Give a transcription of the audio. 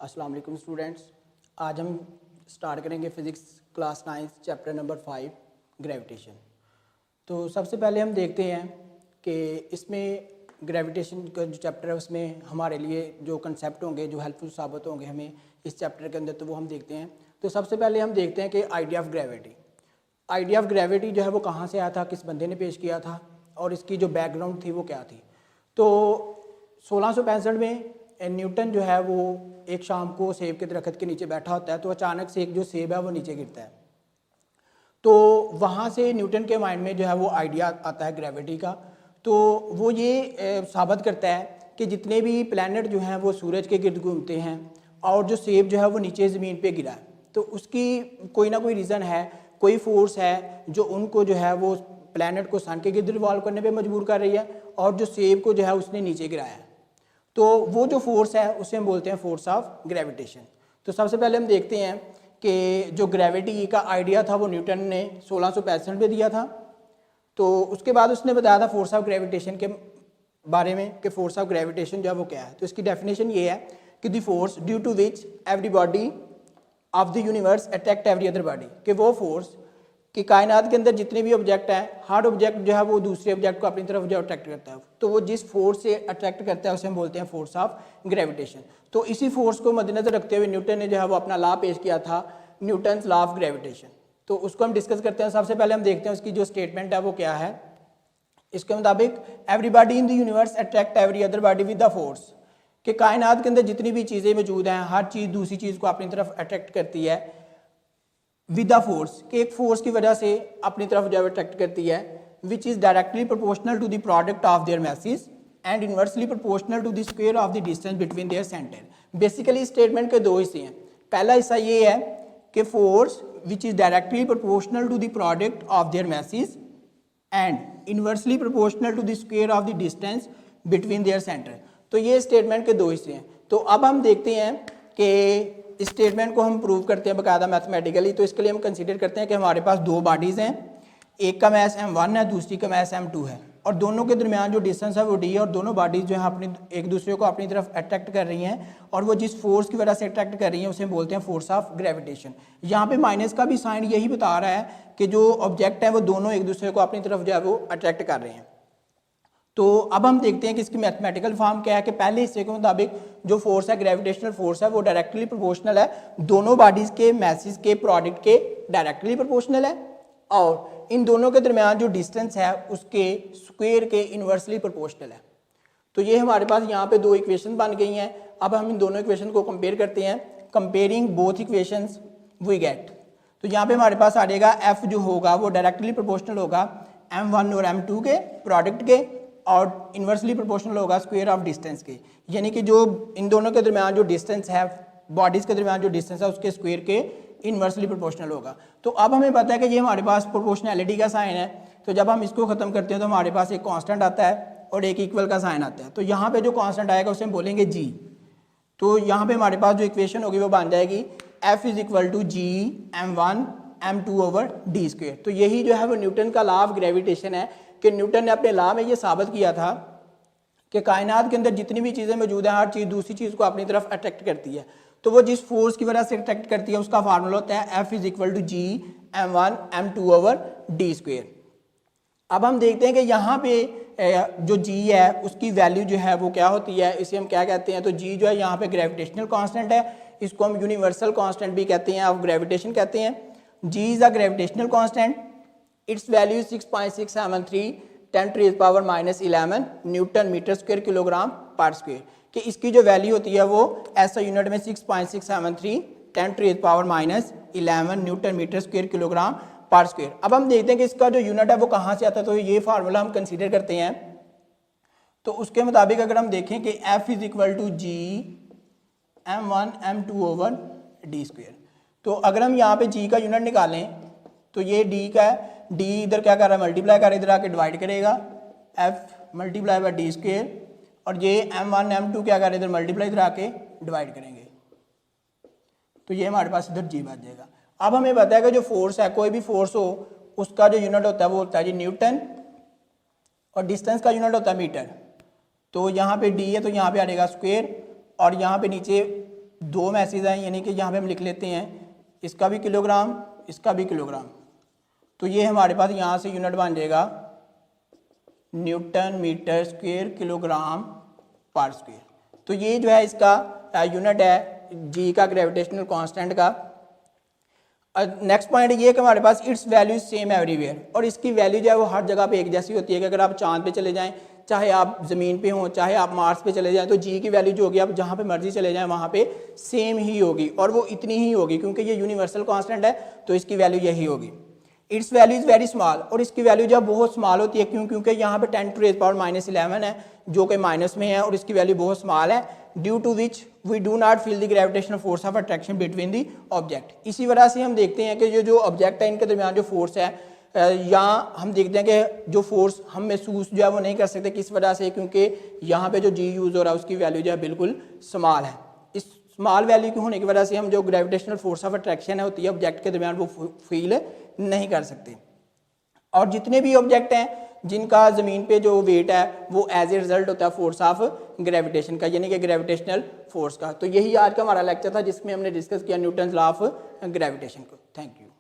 अस्सलाम वालेकुम स्टूडेंट्स। आज हम स्टार्ट करेंगे physics class 9 chapter number 5 gravitation. तो सबसे पहले हम देखते हैं कि इसमें ग्रेविटेशन का जो चैप्टर है उसमें हमारे लिए जो कंसेप्ट होंगे जो हेल्पफुल साबित होंगे हमें इस चैप्टर के अंदर, तो वो हम देखते हैं। तो सबसे पहले हम देखते हैं कि idea of gravity. Idea of gravity जो है वो कहाँ से आया था, किस बंदे ने पेश किया था और इसकी जो बैकग्राउंड थी वो क्या थी। तो 1665 में न्यूटन जो है वो एक शाम को सेब के दरख्त के नीचे बैठा होता है, तो अचानक से एक जो सेब है वो नीचे गिरता है। तो वहाँ से न्यूटन के माइंड में जो है वो आइडिया आता है ग्रेविटी का। तो वो ये साबित करता है कि जितने भी प्लैनेट जो हैं वो सूरज के गिर्द घूमते हैं और जो सेब जो है वो नीचे ज़मीन पे गिरा है, तो उसकी कोई ना कोई रीज़न है, कोई फोर्स है जो उनको जो है वो प्लैनेट को सन के गिर्द रिवॉल्व करने पे मजबूर कर रही है और जो सेब को जो है उसने नीचे गिराया है। तो वो जो फोर्स है उसे हम बोलते हैं फोर्स ऑफ ग्रेविटेशन। तो सबसे पहले हम देखते हैं कि जो ग्रेविटी का आइडिया था वो न्यूटन ने 1665 में दिया था। तो उसके बाद उसने बताया था फोर्स ऑफ ग्रेविटेशन के बारे में कि फोर्स ऑफ ग्रेविटेशन जो है वो क्या है। तो इसकी डेफिनेशन ये है कि the force due to which every body of the universe attract every other body, कि वो फोर्स कि कायनात के अंदर जितने भी ऑब्जेक्ट हैं, हर ऑब्जेक्ट जो है वो दूसरे ऑब्जेक्ट को अपनी तरफ जो अट्रैक्ट करता है, तो वो जिस फोर्स से अट्रैक्ट करता है उसे हम बोलते हैं फोर्स ऑफ ग्रेविटेशन। तो इसी फोर्स को मद्देनजर रखते हुए न्यूटन ने जो है वो अपना लॉ पेश किया था, न्यूटन्स लॉ ऑफ ग्रेविटेशन। तो उसको हम डिस्कस करते हैं। सबसे पहले हम देखते हैं उसकी जो स्टेटमेंट है वो क्या है। इसके मुताबिक everybody in the universe attract every other body with the force, कि कायनात के अंदर जितनी भी चीज़ें मौजूद हैं हर चीज़ दूसरी चीज़ को अपनी तरफ अट्रैक्ट करती है विद द फोर्स, कि एक फोर्स की वजह से अपनी तरफ जो है अट्रैक्ट करती है, which is directly proportional to the product of their masses and inversely proportional to the square of the distance between their centre. Basically statement के दो हिस्से हैं। पहला हिस्सा ये है कि force which is directly proportional to the product of their masses and inversely proportional to the square of the distance between their centre. तो ये स्टेटमेंट के दो हिस्से हैं। तो अब हम देखते हैं कि इस स्टेटमेंट को हम प्रूव करते हैं बाकायदा मैथमेटिकली। तो इसके लिए हम कंसीडर करते हैं कि हमारे पास दो बॉडीज़ हैं, एक का मैस m1 है, दूसरी का मैस m2 है, और दोनों के दरमियान जो डिस्टेंस है वो d है, और दोनों बॉडीज़ जो है अपनी एक दूसरे को अपनी तरफ अट्रैक्ट कर रही हैं, और वो जिस फोर्स की वजह से अट्रैक्ट कर रही हैं उसे हम बोलते हैं फोर्स ऑफ ग्रेविटेशन। यहाँ पे माइनस का भी साइन यही बता रहा है कि जो ऑब्जेक्ट है वो दोनों एक दूसरे को अपनी तरफ जो है वो अट्रैक्ट कर रहे हैं। तो अब हम देखते हैं कि इसकी मैथमेटिकल फॉर्म क्या है। कि पहले हिस्से के मुताबिक जो फोर्स है, ग्रेविटेशनल फोर्स है, वो डायरेक्टली प्रोपोर्शनल है दोनों बॉडीज के मैसेज के प्रोडक्ट के डायरेक्टली प्रोपोर्शनल है, और इन दोनों के दरमियान जो डिस्टेंस है उसके स्क्वायर के इनवर्सली प्रोपोर्शनल है। तो ये हमारे पास यहाँ पे दो इक्वेशन बन गई हैं। अब हम इन दोनों इक्वेशन को कंपेयर करते हैं। Comparing both equations we get, तो यहाँ पे हमारे पास आ जाएगा एफ जो होगा वो डायरेक्टली प्रोपोर्शनल होगा m1 और m2 के प्रोडक्ट के, और इन्वर्सली प्रोपोर्शनल होगा स्क्वायर ऑफ डिस्टेंस के, यानी कि जो इन दोनों के दरमियान जो डिस्टेंस है, बॉडीज़ के दरमियान जो डिस्टेंस है उसके स्क्वायर के इन्वर्सली प्रोपोर्शनल होगा। तो अब हमें पता है कि ये हमारे पास प्रोपोर्शनैलिटी का साइन है। तो जब हम इसको ख़त्म करते हैं तो हमारे पास एक कांस्टेंट आता है और एक इक्वल का साइन आता है। तो यहाँ पे जो कांस्टेंट आएगा उसे हम बोलेंगे g। तो यहाँ पे हमारे पास जो इक्वेशन होगी वो बन जाएगी f is equal to g m1 m2 over d square. तो यही जो है वो न्यूटन का लॉ ऑफ ग्रेविटेशन है कि न्यूटन ने अपने लॉ में ये साबित किया था कि कायनात के अंदर जितनी भी चीज़ें मौजूद हैं हर चीज़ दूसरी चीज़ को अपनी तरफ अट्रैक्ट करती है। तो वो जिस फोर्स की वजह से अट्रैक्ट करती है उसका फार्मूला होता है F is equal to G m1 m2 over D square. अब हम देखते हैं कि यहाँ पे जो g है उसकी वैल्यू जो है वो क्या होती है, इसे हम क्या कहते हैं। तो g जो है यहाँ पे ग्रेविटेशनल कांस्टेंट है, इसको हम यूनिवर्सल कांस्टेंट भी कहते हैं, ऑफ ग्रेविटेशन कहते हैं। g is a gravitational constant, it's value 6.673 10⁻⁻11 newton metre square kilogram पर स्क्वायर, कि इसकी जो वैल्यू होती है वो ऐसा यूनिट में 6.673 10⁻11 न्यूटन मीटर स्क्वायर किलोग्राम पर स्क्वायर। अब हम देखते हैं कि इसका जो यूनिट है वो कहाँ से आता है। तो ये फार्मूला हम कंसीडर करते हैं। तो उसके मुताबिक अगर हम देखें कि f is equal to G m1 m2 over D square, तो अगर हम यहाँ पे g का यूनिट निकालें तो ये d का है, d इधर क्या कर रहा है मल्टीप्लाई कर रहा है, इधर आके डिवाइड करेगा f multiply by D square, और ये m1 m2 क्या कर रहे हैं इधर मल्टीप्लाई, इधर आके डिवाइड करेंगे, तो ये हमारे पास इधर g बच जाएगा। अब हमें पता है कि जो फोर्स है, कोई भी फोर्स हो उसका जो यूनिट होता है वो होता है जी न्यूटन, और डिस्टेंस का यूनिट होता है मीटर। तो यहाँ पे d है तो यहाँ पे आ जाएगा स्क्वायर, और यहाँ पे नीचे दो मैसेज हैं, यानी कि यहाँ पे हम लिख लेते हैं इसका भी किलोग्राम, इसका भी किलोग्राम। तो ये हमारे पास यहाँ से यूनिट बन जाएगा न्यूटन मीटर स्क्वायर किलोग्राम पर स्क्वायर। तो ये जो है इसका यूनिट है जी का, ग्रेविटेशनल कांस्टेंट का। नेक्स्ट पॉइंट ये है कि हमारे पास इट्स वैल्यू सेम एवरीवेयर, और इसकी वैल्यू जो है वो हर जगह पे एक जैसी होती है कि अगर आप चांद पे चले जाएं, चाहे आप ज़मीन पे हों, चाहे आप मार्स पे चले जाएं, तो जी की वैल्यू जो होगी आप जहाँ पे मर्जी चले जाएं वहाँ पे सेम ही होगी, और वो इतनी ही होगी क्योंकि ये यूनिवर्सल कांस्टेंट है, तो इसकी वैल्यू यही होगी। It's value is very small, और इसकी वैल्यू जो बहुत स्मॉल होती है, क्यों? क्योंकि यहाँ पे 10⁻⁻11 है जो कि माइनस में है, और इसकी वैल्यू बहुत स्मॉल है, due to which we do not feel the gravitational force of attraction between the object. इसी वजह से हम देखते हैं कि ये जो ऑब्जेक्ट है इनके दरमियान जो फोर्स है, यहाँ हम देखते हैं कि जो फोर्स हम महसूस जो है वो नहीं कर सकते। किस वजह से? क्योंकि यहाँ पे जो जी यूज़ हो रहा है उसकी वैल्यू जो है बिल्कुल स्मॉल है। इस स्मॉल वैल्यू की होने की वजह से हम जो ग्रेविटेशनल फोर्स ऑफ अट्रैक्शन है होती है ऑब्जेक्ट के दरमियान वो फील नहीं कर सकते। और जितने भी ऑब्जेक्ट हैं जिनका ज़मीन पे जो वेट है वो एज ए रिजल्ट होता है फोर्स ऑफ ग्रेविटेशन का, यानी कि ग्रेविटेशनल फोर्स का। तो यही आज का हमारा लेक्चर था जिसमें हमने डिस्कस किया न्यूटन लॉ ऑफ ग्रेविटेशन को। Thank you.